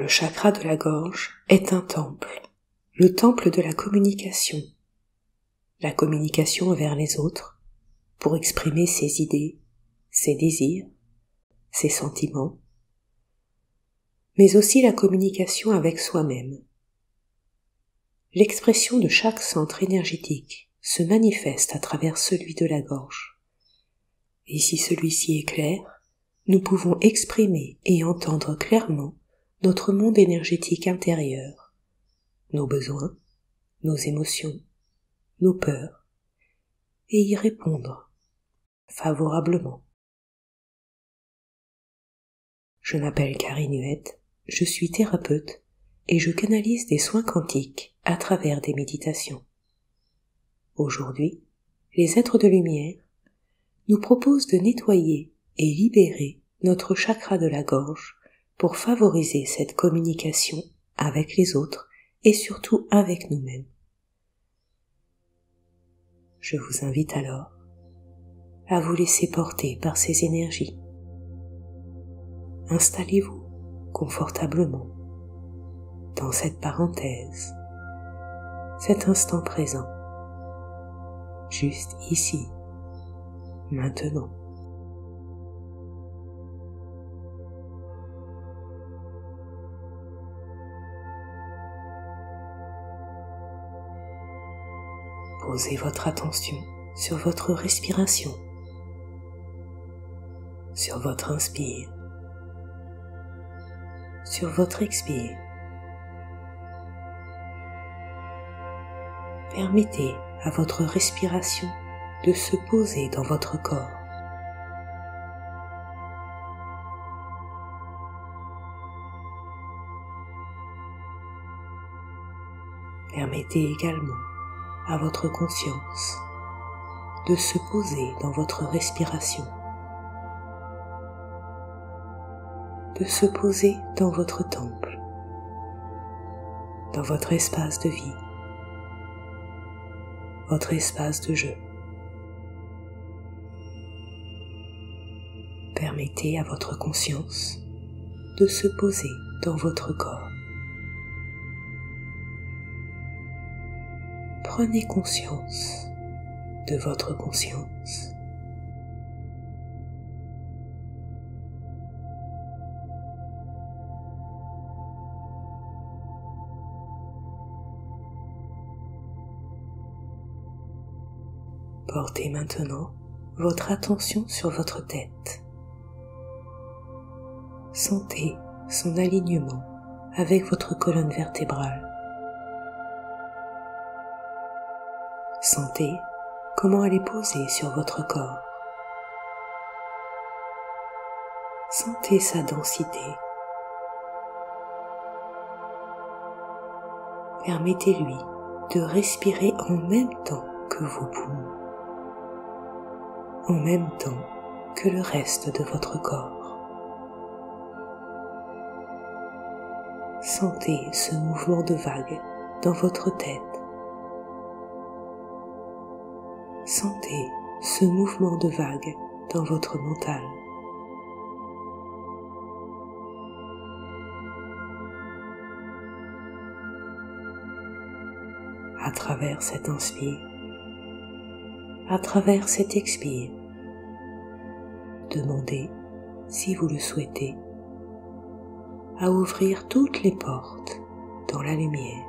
Le chakra de la gorge est un temple, le temple de la communication vers les autres, pour exprimer ses idées, ses désirs, ses sentiments, mais aussi la communication avec soi-même. L'expression de chaque centre énergétique se manifeste à travers celui de la gorge. Et si celui-ci est clair, nous pouvons exprimer et entendre clairement notre monde énergétique intérieur, nos besoins, nos émotions, nos peurs, et y répondre favorablement. Je m'appelle Karine Huette, je suis thérapeute et je canalise des soins quantiques à travers des méditations. Aujourd'hui, les êtres de lumière nous proposent de nettoyer et libérer notre chakra de la gorge pour favoriser cette communication avec les autres et surtout avec nous-mêmes. Je vous invite alors à vous laisser porter par ces énergies. Installez-vous confortablement dans cette parenthèse, cet instant présent, juste ici, maintenant. Posez votre attention sur votre respiration, sur votre inspire, sur votre expire. Permettez à votre respiration de se poser dans votre corps. Permettez également à votre conscience de se poser dans votre respiration, de se poser dans votre temple, dans votre espace de vie, votre espace de jeu. Permettez à votre conscience de se poser dans votre corps. Prenez conscience de votre conscience. Portez maintenant votre attention sur votre tête. Sentez son alignement avec votre colonne vertébrale. Sentez comment elle est posée sur votre corps. Sentez sa densité. Permettez-lui de respirer en même temps que vos poumons, en même temps que le reste de votre corps. Sentez ce mouvement de vague dans votre tête. Sentez ce mouvement de vague dans votre mental. À travers cet inspire, à travers cet expire, demandez, si vous le souhaitez, à ouvrir toutes les portes dans la lumière,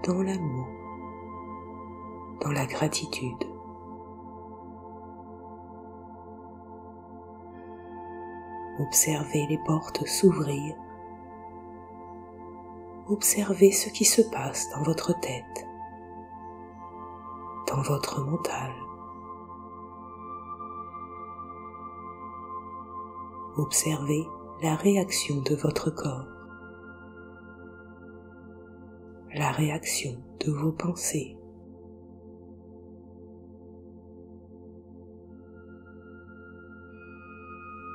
dans l'amour, dans la gratitude. Observez les portes s'ouvrir. Observez ce qui se passe dans votre tête, dans votre mental. Observez la réaction de votre corps, la réaction de vos pensées.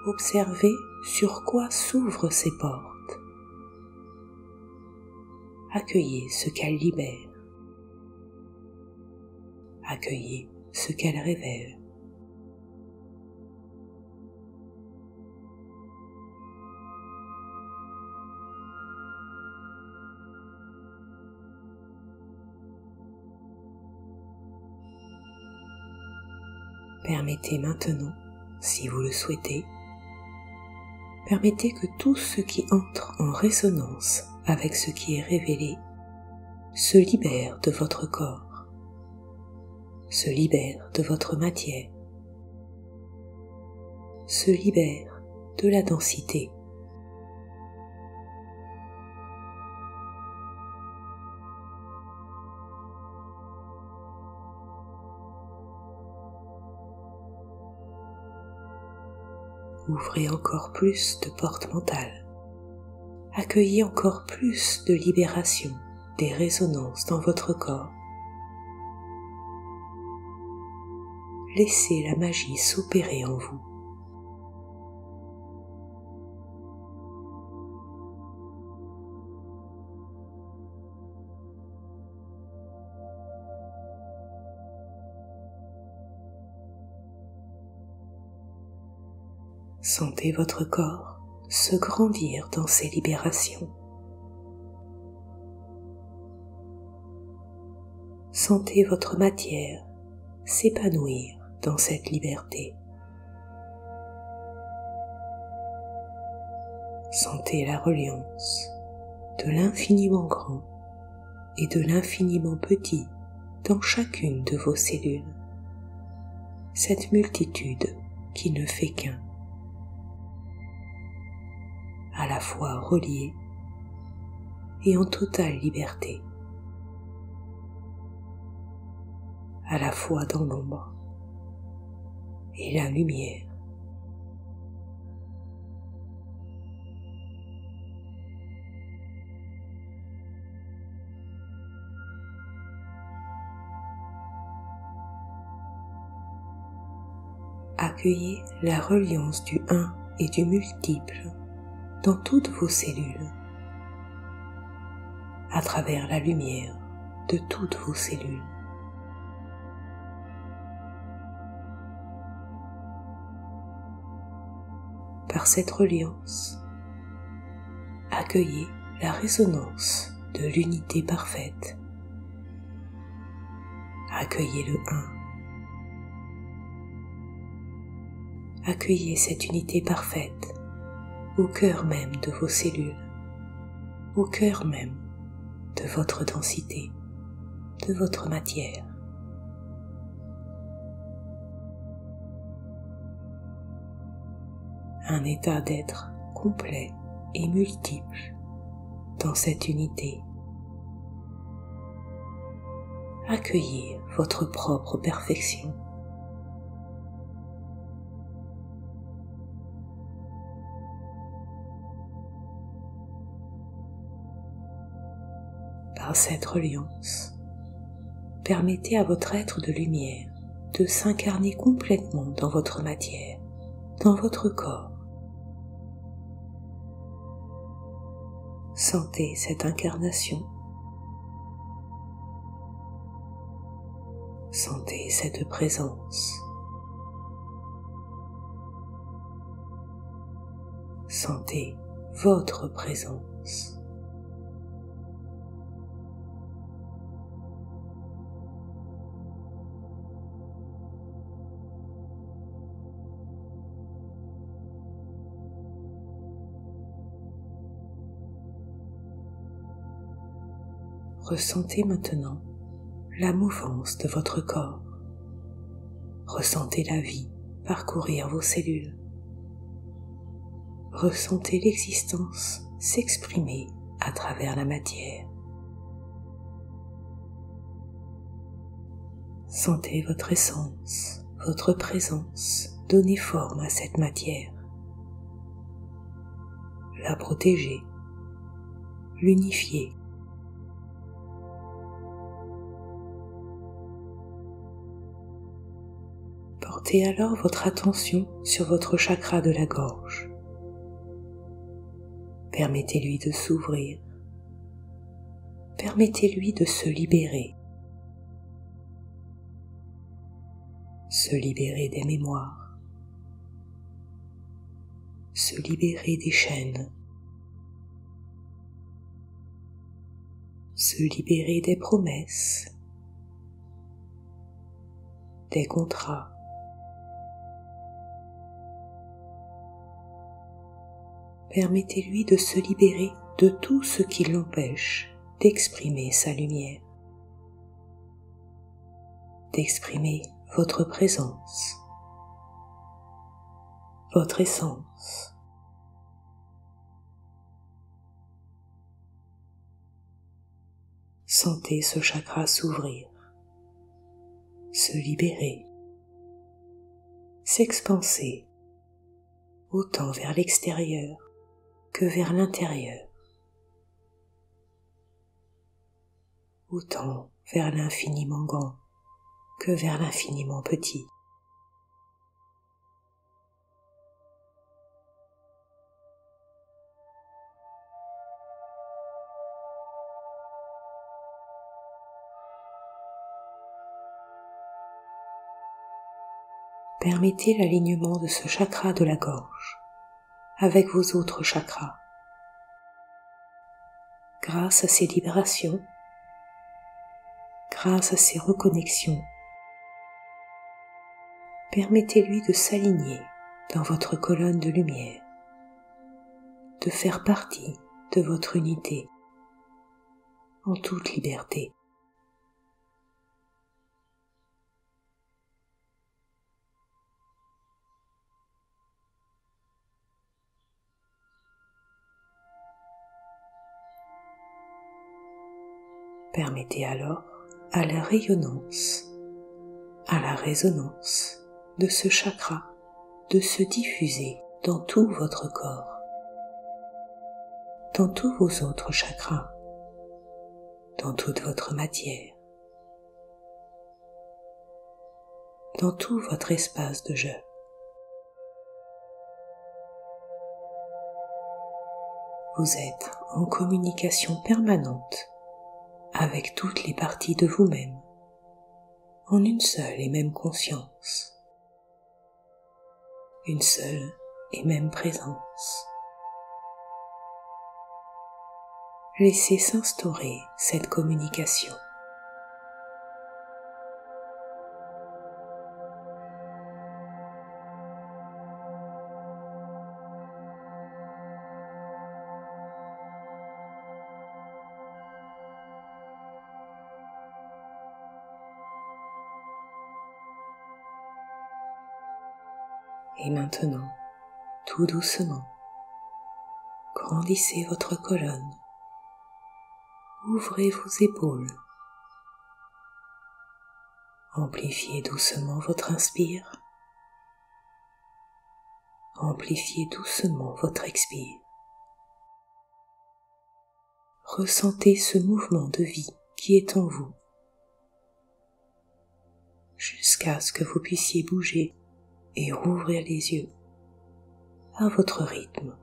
Observez sur quoi s'ouvrent ces portes. Accueillez ce qu'elles libèrent. Accueillez ce qu'elles révèlent. Permettez maintenant, si vous le souhaitez, permettez que tout ce qui entre en résonance avec ce qui est révélé se libère de votre corps, se libère de votre matière, se libère de la densité. Ouvrez encore plus de portes mentales. Accueillez encore plus de libération des résonances dans votre corps. Laissez la magie s'opérer en vous. Sentez votre corps se grandir dans ces libérations. Sentez votre matière s'épanouir dans cette liberté. Sentez la reliance de l'infiniment grand et de l'infiniment petit dans chacune de vos cellules. Cette multitude qui ne fait qu'un, à la fois reliée et en totale liberté, à la fois dans l'ombre et la lumière. Accueillez la reliance du un et du multiple dans toutes vos cellules, à travers la lumière de toutes vos cellules. Par cette reliance, accueillez la résonance de l'unité parfaite. Accueillez le un. Accueillez cette unité parfaite au cœur même de vos cellules, au cœur même de votre densité, de votre matière. Un état d'être complet et multiple dans cette unité. Accueillez votre propre perfection. Par cette reliance, permettez à votre être de lumière de s'incarner complètement dans votre matière, dans votre corps. Sentez cette incarnation. Sentez cette présence. Sentez votre présence. Ressentez maintenant la mouvance de votre corps. Ressentez la vie parcourir vos cellules. Ressentez l'existence s'exprimer à travers la matière. Sentez votre essence, votre présence donner forme à cette matière. La protéger, l'unifier. Portez alors votre attention sur votre chakra de la gorge. Permettez-lui de s'ouvrir. Permettez-lui de se libérer. Se libérer des mémoires. Se libérer des chaînes. Se libérer des promesses, des contrats, Permettez-lui de se libérer de tout ce qui l'empêche d'exprimer sa lumière, d'exprimer votre présence, votre essence. Sentez ce chakra s'ouvrir, se libérer, s'expanser, autant vers l'extérieur que vers l'intérieur, autant vers l'infiniment grand que vers l'infiniment petit. Permettez l'alignement de ce chakra de la gorge avec vos autres chakras. Grâce à ces libérations, grâce à ces reconnexions, permettez-lui de s'aligner dans votre colonne de lumière, de faire partie de votre unité en toute liberté. Permettez alors à la rayonnance, à la résonance de ce chakra de se diffuser dans tout votre corps, dans tous vos autres chakras, dans toute votre matière, dans tout votre espace de jeu. Vous êtes en communication permanente avec toutes les parties de vous-même, en une seule et même conscience, une seule et même présence. Laissez s'instaurer cette communication. Et maintenant, tout doucement, grandissez votre colonne, ouvrez vos épaules, amplifiez doucement votre inspire, amplifiez doucement votre expire. Ressentez ce mouvement de vie qui est en vous, jusqu'à ce que vous puissiez bouger et rouvrir les yeux à votre rythme.